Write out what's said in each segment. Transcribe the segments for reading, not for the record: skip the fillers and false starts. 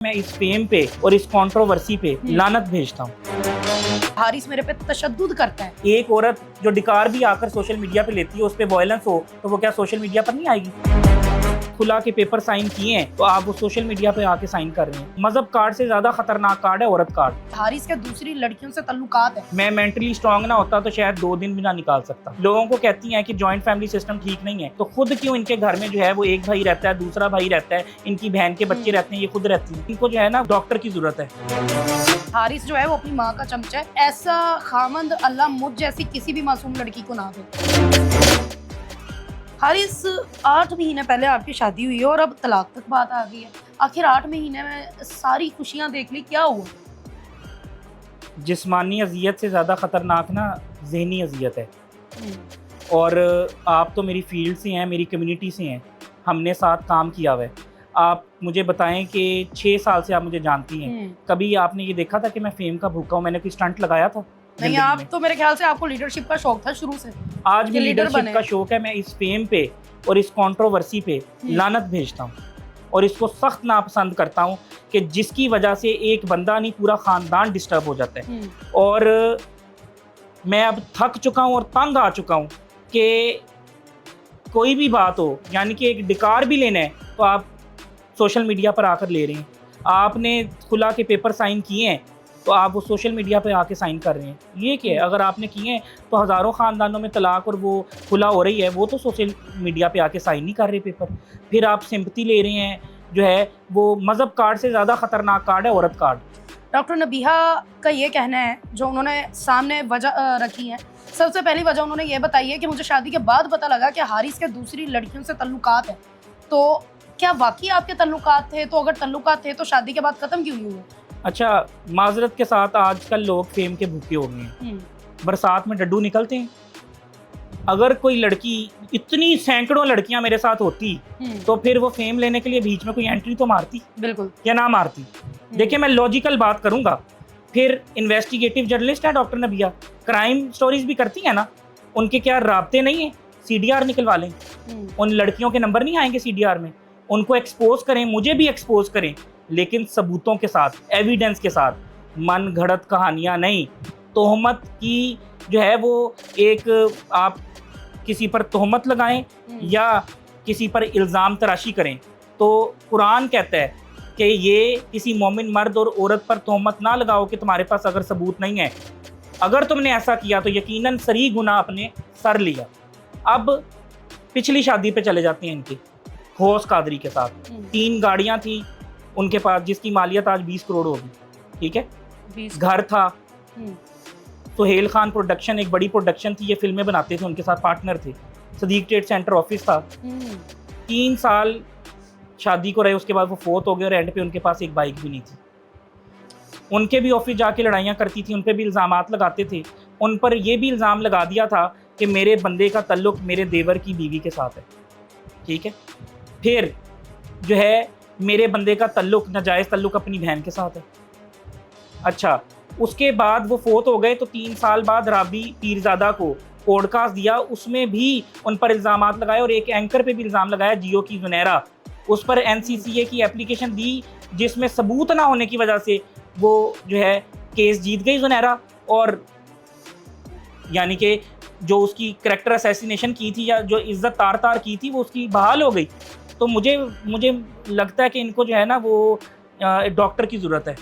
मैं इस फेम पे और इस कंट्रोवर्सी पे लानत भेजता हूँ। हारिस मेरे पे तशद्दुद करता है। एक औरत जो डिकार भी आकर सोशल मीडिया पे लेती है, उस पे वायलेंस हो, तो वो क्या सोशल मीडिया पर नहीं आएगी? खुला के पेपर साइन किए हैं तो आप वो सोशल मीडिया पे आके साइन कर रहे हैं। मजहब कार्ड से ज्यादा खतरनाक कार्ड है औरत कार्ड। हारिस के दूसरी लड़कियों से तल्लुकात है। मैं मेंटली स्ट्रांग ना होता तो शायद 2 दिन भी ना निकाल सकता। लोगों को कहती हैं कि जॉइंट फैमिली सिस्टम ठीक नहीं है, तो खुद क्यों इनके घर में जो है वो एक भाई रहता है, दूसरा भाई रहता है, इनकी बहन के बच्चे रहते हैं, ये खुद रहती है। इनको जो है ना डॉक्टर की जरूरत है। हारिस जो है वो अपनी माँ का चमचा है। ऐसा खामंद अल्लाह मुझ जैसी किसी भी मासूम लड़की को ना दे। हारिस 8 महीने पहले आपकी शादी हुई है और अब तलाक तक बात आ गई है। आखिर 8 महीने में सारी खुशियां देख ली, क्या हुआ? जिस्मानी अजियत से ज़्यादा ख़तरनाक ना ज़हनी अजियत है। और आप तो मेरी फील्ड से हैं, मेरी कम्युनिटी से हैं, हमने साथ काम किया हुआ है। आप मुझे बताएं कि 6 साल से आप मुझे जानती हैं, कभी आपने ये देखा था कि मैं फेम का भूखा हूँ? मैंने कोई स्टंट लगाया था? नहीं, आप तो मेरे ख्याल से आपको लीडरशिप का शौक था शुरू से। आज भी लीडर लीडरशिप बने का शौक है। मैं इस फेम पे और इस कंट्रोवर्सी पे लानत भेजता हूँ और इसको सख्त नापसंद करता हूँ कि जिसकी वजह से एक बंदा नहीं पूरा ख़ानदान डिस्टर्ब हो जाता है। और मैं अब थक चुका हूँ और तंग आ चुका हूँ कि कोई भी बात हो, यानी कि एक डिकार भी लेना है तो आप सोशल मीडिया पर आकर ले रहे हैं। आपने खुला के पेपर साइन किए हैं तो आप वो सोशल मीडिया पे आके साइन कर रहे हैं। ये क्या है? अगर आपने किए हैं तो हज़ारों ख़ानदानों में तलाक और वो खुला हो रही है, वो तो सोशल मीडिया पे आके साइन नहीं कर रहे पेपर। फिर आप सिंपैथी ले रहे हैं, जो है वो मज़हब कार्ड से ज़्यादा ख़तरनाक कार्ड है औरत कार्ड। डॉक्टर नबीहा का ये कहना है, जो उन्होंने सामने वजह रखी है। सबसे पहली वजह उन्होंने ये बताई है कि मुझे शादी के बाद पता लगा कि हारिस के दूसरी लड़कियों से तल्लुकात है। तो क्या वाकई आपके तल्लुकात थे? तो अगर तल्लुकात थे तो शादी के बाद ख़त्म क्यों नहीं हुए? अच्छा, माजरत के साथ आजकल लोग फेम के भूखे हो गए हैं। बरसात में डड्डू निकलते हैं। अगर कोई लड़की, इतनी सैकड़ों लड़कियां मेरे साथ होती तो फिर वो फेम लेने के लिए बीच में कोई एंट्री तो मारती, बिल्कुल, या ना मारती? देखिए, मैं लॉजिकल बात करूंगा। फिर इन्वेस्टिगेटिव जर्नलिस्ट है डॉक्टर नबिया, क्राइम स्टोरीज भी करती है ना, उनके क्या राब्ते नहीं है? सीडीआर निकलवा लें, उन लड़कियों के नंबर नहीं आएंगे सीडीआर में? उनको एक्सपोज करें, मुझे भी एक्सपोज करें, लेकिन सबूतों के साथ, एविडेंस के साथ, मन घड़त कहानियां नहीं। तोहमत की जो है वो एक, आप किसी पर तोहमत लगाएं या किसी पर इल्ज़ाम तराशी करें, तो कुरान कहता है कि ये किसी मोमिन मर्द और औरत पर तोहमत ना लगाओ कि तुम्हारे पास अगर सबूत नहीं है। अगर तुमने ऐसा किया तो यकीनन सरी गुनाह अपने सर लिया। अब पिछली शादी पे चले जाते हैं इनकी, होश कादरी के साथ 3 गाड़ियां थी उनके पास, जिसकी मालियत आज 20 करोड़ होगी। ठीक है, घर था, सुहेल खान प्रोडक्शन एक बड़ी प्रोडक्शन थी, ये फिल्में बनाते थे, उनके साथ पार्टनर थे। सदीक ट्रेड सेंटर ऑफिस था। 3 साल शादी को रहे, उसके बाद वो फोत हो गए और एंड पे उनके पास एक बाइक भी नहीं थी। उनके भी ऑफिस जाके लड़ाइयाँ करती थी, उन पर भी इल्ज़ामात लगाते थे। उन पर यह भी इल्ज़ाम लगा दिया था कि मेरे बंदे का तल्लुक मेरे देवर की बीवी के साथ है। ठीक है, फिर जो है मेरे बंदे का तल्लुक, नाजायज़ तल्लुक अपनी बहन के साथ है। अच्छा, उसके बाद वो फोत हो गए तो 3 साल बाद राबी पीरज़ादा को पॉडकास्ट दिया, उसमें भी उन पर इल्ज़ामात लगाए और एक एंकर पे भी इल्ज़ाम लगाया, जियो की जुनैरा, उस पर एनसीसीए की एप्लीकेशन दी, जिसमें सबूत ना होने की वजह से वो जो है केस जीत गई जुनैरा, और यानी कि जो उसकी करैक्टर असैसिनेशन की थी या जो इज्जत तार तार की थी वो उसकी बहाल हो गई। तो मुझे लगता है कि इनको जो है ना वो डॉक्टर की ज़रूरत है।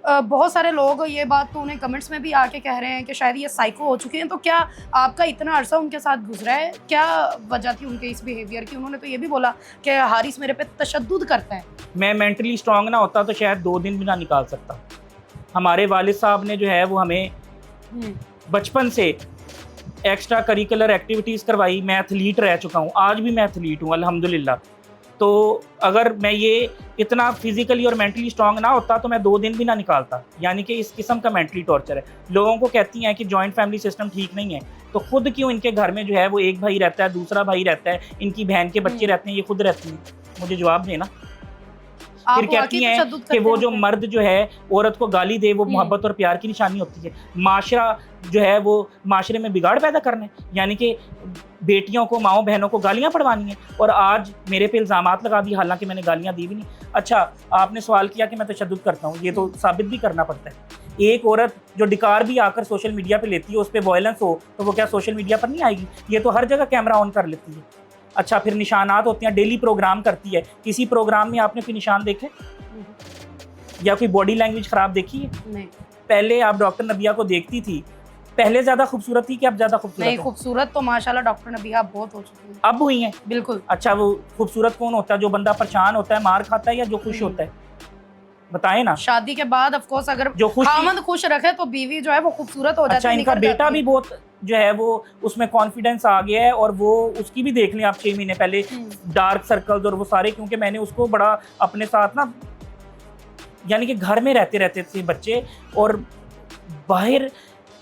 बहुत सारे लोग ये बात तो उन्हें कमेंट्स में भी आके कह रहे हैं कि शायद ये साइको हो चुके हैं। तो क्या आपका इतना अरसा उनके साथ गुजरा है? क्या वजह थी उनके इस बिहेवियर की? उन्होंने तो ये भी बोला कि हारिस मेरे पे तशद्दुद करता है। मैं मेंटली स्ट्रांग ना होता तो शायद 2 दिन भी ना निकाल सकता। हमारे वालिद साहब ने जो है वो हमें बचपन से एक्स्ट्रा करिकुलर एक्टिविटीज़ करवाई। मैं एथलीट रह चुका हूँ, आज भी मैं एथलीट हूँ अल्हम्दुलिल्लाह। तो अगर मैं ये इतना फिजिकली और मेंटली स्ट्रांग ना होता तो मैं 2 दिन भी ना निकालता। यानी कि इस किस्म का मेंटली टॉर्चर है। लोगों को कहती हैं कि जॉइंट फैमिली सिस्टम ठीक नहीं है, तो खुद क्यों इनके घर में जो है वो एक भाई रहता है, दूसरा भाई रहता है, इनकी बहन के बच्चे रहते हैं, ये खुद रहती हैं? मुझे जवाब देना। आप फिर कहती वाकई हैं तशद्दुद कि करते वो हैं जो उन पे। मर्द जो है औरत को गाली दे वो मोहब्बत और प्यार की निशानी होती है। माशरा जो है वो माशरे में बिगाड़ पैदा करना है, यानी कि बेटियों को, माओ बहनों को गालियां पड़वानी है। और आज मेरे पे इल्ज़ामात लगा दिए, हालांकि मैंने गालियां दी भी नहीं। अच्छा, आपने सवाल किया कि मैं तशद्दुद करता हूँ, ये तो साबित भी करना पड़ता है। एक औरत जो डिकार भी आकर सोशल मीडिया पे लेती है, उस पर वायलेंस हो तो वो क्या सोशल मीडिया पर नहीं आएगी? ये तो हर जगह कैमरा ऑन कर लेती है। अच्छा, फिर निशानात होते हैं, डेली प्रोग्राम करती है, किसी प्रोग्राम में आपने कोई निशान देखे या कोई बॉडी लैंग्वेज खराब देखी है? नहीं पहले आप डॉक्टर नबिया को देखती थी, पहले ज्यादा खूबसूरत थी कि अब ज्यादा खूबसूरत नहीं, है? खूबसूरत तो माशाल्लाह डॉक्टर नबिया बहुत हो चुकी है। अब हुई हैं। बिल्कुल। अच्छा, वो खूबसूरत कौन होता है? जो बंदा परेशान होता है, मार खाता है, या जो खुश होता है? बताएं ना। शादी के बाद ऑफ कोर्स अगर जो खुश खामद खुश रखे तो बीवी जो है वो खूबसूरत हो जाती अच्छा, है। इनका निखर बेटा जाती भी है। बहुत जो है वो उसमें कॉन्फिडेंस आ गया है, और वो उसकी भी देख लें आप 6 महीने पहले डार्क सर्कल्स और वो सारे, क्योंकि मैंने उसको बड़ा अपने साथ ना, यानी कि घर में रहते रहते थे बच्चे, और बाहर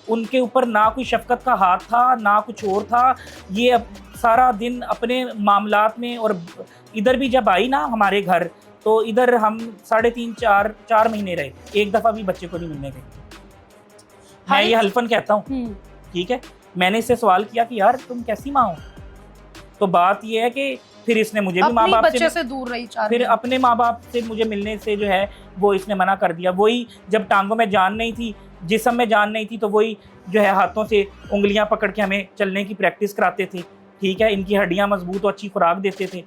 उनके ऊपर ना कोई शफकत का हाथ था ना कुछ और था। ये अब सारा दिन अपने मामलात में, और इधर भी जब आई ना हमारे घर, तो इधर हम 3.5-4 महीने रहे, एक दफ़ा भी बच्चे को नहीं मिलने गए। मैं ये हल्फन कहता हूँ, ठीक है। मैंने इससे सवाल किया कि यार तुम कैसी माँ हो? तो बात ये है कि फिर इसने मुझे भी माँ बाप से दूर रही, फिर अपने माँ बाप से मुझे मिलने से जो है वो इसने मना कर दिया। वही जब टांगों में जान नहीं थी, जिस्म में जान नहीं थी, तो वही जो है हाथों से उंगलियां पकड़ के हमें चलने की प्रैक्टिस कराते थे, ठीक है। इनकी हड्डियां मजबूत और अच्छी खुराक देते थे,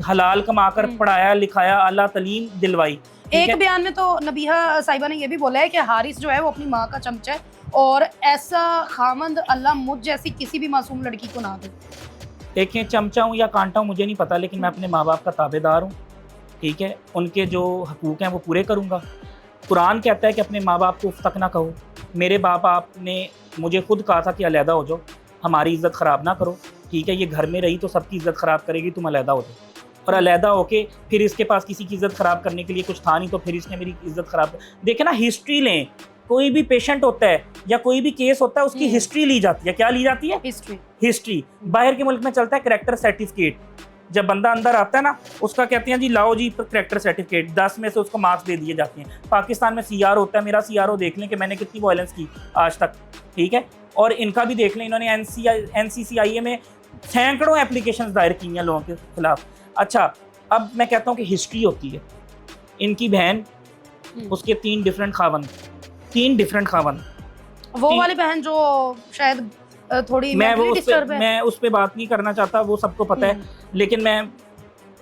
हलाल कमाकर पढ़ाया लिखाया, आला तलीम दिलवाई। एक बयान में तो नबीहा साहिबा ने यह भी बोला है कि हारिस जो है वो अपनी माँ का चमचा है, और ऐसा खामंद अल्लाह मुझ जैसी किसी भी मासूम लड़की को ना दे। देखें, चमचा हूँ या कांटा हूँ मुझे नहीं पता, लेकिन मैं अपने माँ बाप का ताबेदार हूँ, ठीक है। उनके जो हकूक़ हैं वो पूरे करूँगा। कुरान कहता है कि अपने माँ बाप को उफ तक ना कहो। मेरे बाप आपने मुझे खुद कहा था कि अलहदा हो जाओ, हमारी इज़्ज़त ख़राब ना करो, ठीक है। ये घर में रही तो सबकी इज़्ज़त ख़राब करेगी, तुम अलहदा हो जाओ। और अलहदा होके फिर इसके पास किसी की इज़्ज़त ख़राब करने के लिए कुछ था नहीं, तो फिर इसने मेरी इज़्ज़त ख़राब। देखे ना, हिस्ट्री लें, कोई भी पेशेंट होता है या कोई भी केस होता है, उसकी हिस्ट्री ली जाती है। क्या ली जाती है? हिस्ट्री। बाहर के मुल्क में चलता है करैक्टर सर्टिफिकेट। जब बंदा अंदर आता है ना, उसका कहते हैं जी लाओ जी करैक्टर सर्टिफिकेट, 10 में से उसको मार्क्स दे दिए जाते हैं। पाकिस्तान में CR होता है, मेरा CRO देख लें कि मैंने कितनी वायलेंस की आज तक, ठीक है। और इनका भी देख लें, इन्होंने NCCIA में सैकड़ों एप्लीकेशंस दायर की हैं लोगों के खिलाफ। अच्छा, अब मैं कहता हूँ कि हिस्ट्री होती है। इनकी बहन, उसके 3 डिफरेंट खावन। वो वाली बहन जो शायद थोड़ी मैं उस पे बात नहीं करना चाहता, वो सबको पता है। लेकिन मैं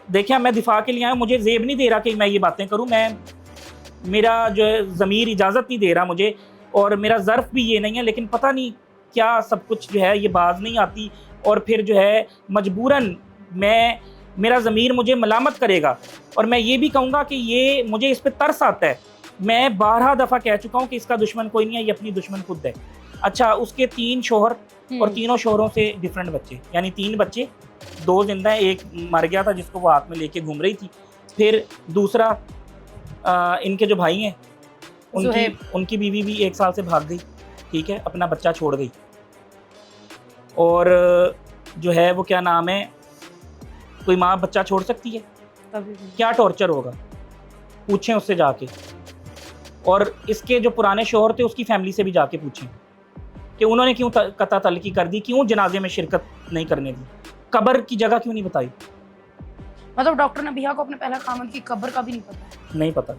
देखिए, मैं दिफा के लिए आया, मुझे जेब नहीं दे रहा कि मैं ये बातें करूं। मेरा जो है ज़मीर इजाज़त नहीं दे रहा मुझे, और मेरा ज़र्फ भी ये नहीं है। लेकिन पता नहीं क्या सब कुछ जो है ये बाज नहीं आती, और फिर जो है मजबूरन मेरा ज़मीर मुझे मलामत करेगा। और मैं ये भी कहूँगा कि ये मुझे इस पर तरस आता है। मैं 12 दफ़ा कह चुका हूँ कि इसका दुश्मन कोई नहीं है, ये अपनी दुश्मन खुद है। अच्छा, उसके 3 शोहर और तीनों शोहरों से डिफरेंट बच्चे, यानी 3 बच्चे, 2 जिंदा है, एक मर गया था जिसको वो हाथ में लेके घूम रही थी। फिर दूसरा इनके जो भाई हैं, उनकी बीवी भी 1 साल से भाग गई, ठीक है, अपना बच्चा छोड़ गई। और जो है वो क्या नाम है, कोई माँ बच्चा छोड़ सकती है? क्या टॉर्चर होगा, पूछें उससे जाके। और इसके जो पुराने शोहर थे उसकी फैमिली से भी जाके पूछें कि उन्होंने क्यों कता तलकी कर दी, क्यों जनाजे में शिरकत नहीं करने दी, कब्र की जगह क्यों नहीं बताई। मतलब डॉक्टर नबिया को अपने पहले खामद की कब्र का भी नहीं पता। नहीं पता।